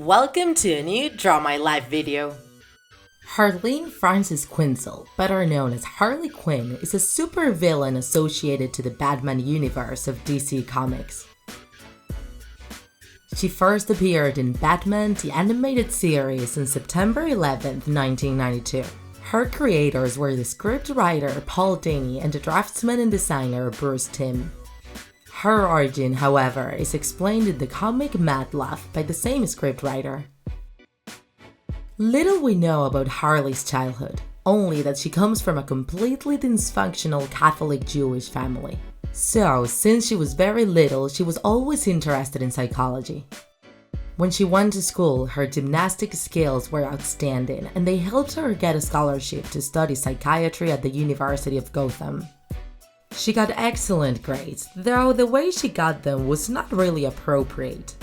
Welcome to a new Draw My Life video. Harley Frances Quinzel, better known as Harley Quinn, is a supervillain associated to the Batman universe of DC Comics. She first appeared in Batman the Animated Series on September 11, 1992. Her creators were the scriptwriter Paul Dini and the draftsman and designer Bruce Timm. Her origin, however, is explained in the comic Mad Love by the same scriptwriter. Little we know about Harley's childhood, only that she comes from a completely dysfunctional Catholic Jewish family. So, since she was very little, she was always interested in psychology. When she went to school, her gymnastic skills were outstanding, and they helped her get a scholarship to study psychiatry at the University of Gotham. She got excellent grades, though the way she got them was not really appropriate.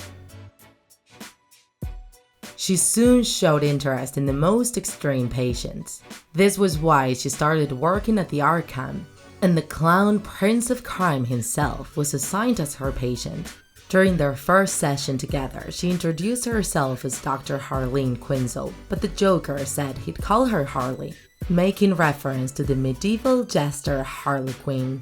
She soon showed interest in the most extreme patients. This was why she started working at the Arkham, and the clown Prince of Crime himself was assigned as her patient. During their first session together, she introduced herself as Dr. Harleen Quinzel, but the Joker said he'd call her Harley, making reference to the medieval jester Harley Quinn.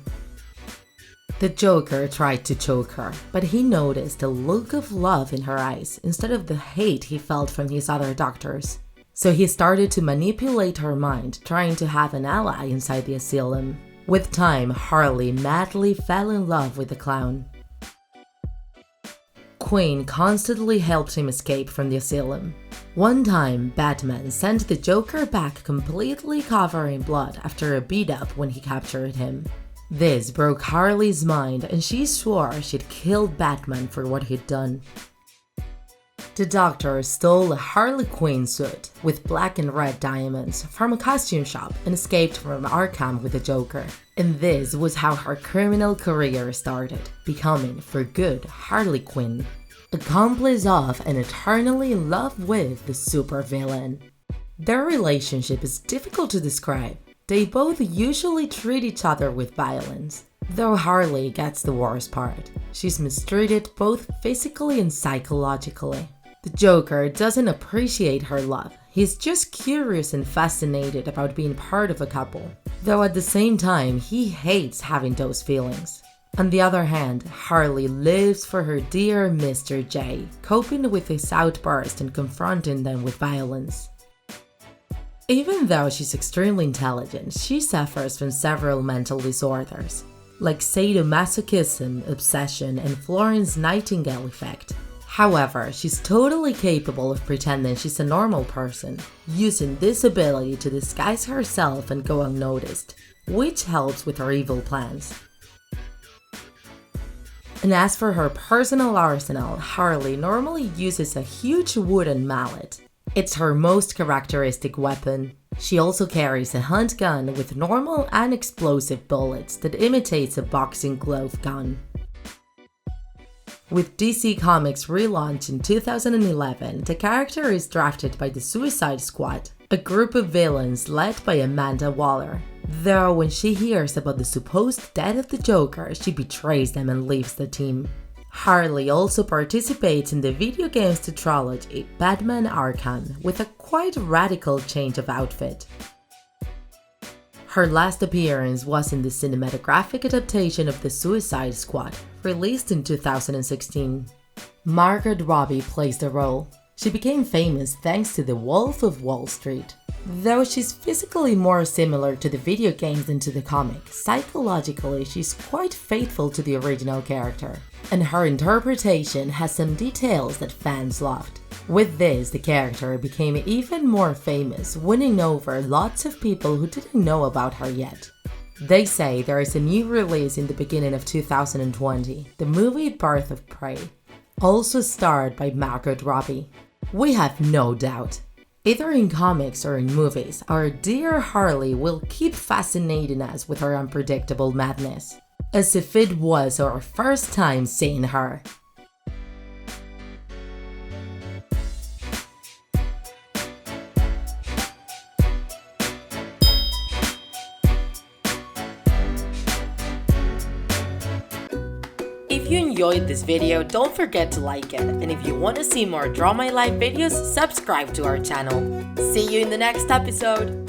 The Joker tried to choke her, but he noticed a look of love in her eyes instead of the hate he felt from his other doctors. So he started to manipulate her mind, trying to have an ally inside the asylum. With time, Harley madly fell in love with the clown. Quinn constantly helped him escape from the asylum. One time, Batman sent the Joker back completely covered in blood after a beat-up when he captured him. This broke Harley's mind and she swore she'd killed Batman for what he'd done. The Doctor stole a Harley Quinn suit with black and red diamonds from a costume shop and escaped from Arkham with the Joker. And this was how her criminal career started, becoming, for good, Harley Quinn, accomplice of and eternally in love with the supervillain. Their relationship is difficult to describe. They both usually treat each other with violence, though Harley gets the worst part. She's mistreated both physically and psychologically. The Joker doesn't appreciate her love. He's just curious and fascinated about being part of a couple, though at the same time he hates having those feelings. On the other hand, Harley lives for her dear Mr. J, coping with his outburst and confronting them with violence. Even though she's extremely intelligent, she suffers from several mental disorders, like sadomasochism, obsession, and Florence Nightingale effect. However, she's totally capable of pretending she's a normal person, using this ability to disguise herself and go unnoticed, which helps with her evil plans. And as for her personal arsenal, Harley normally uses a huge wooden mallet. It's her most characteristic weapon. She also carries a hunt gun with normal and explosive bullets that imitates a boxing glove gun. With DC Comics' relaunch in 2011, the character is drafted by the Suicide Squad, a group of villains led by Amanda Waller. Though when she hears about the supposed death of the Joker, she betrays them and leaves the team. Harley also participates in the video games tetralogy Batman Arkham with a quite radical change of outfit. Her last appearance was in the cinematographic adaptation of The Suicide Squad, released in 2016. Margot Robbie plays the role. She became famous thanks to The Wolf of Wall Street. Though she's physically more similar to the video games than to the comic, psychologically she's quite faithful to the original character, and her interpretation has some details that fans loved. With this, the character became even more famous, winning over lots of people who didn't know about her yet. They say there is a new release in the beginning of 2020, the movie Birth of Prey, also starred by Margot Robbie. We have no doubt. Either in comics or in movies, our dear Harley will keep fascinating us with her unpredictable madness, as if it was our first time seeing her. If you enjoyed this video, don't forget to like it, and if you want to see more Draw My Life videos, subscribe to our channel. See you in the next episode!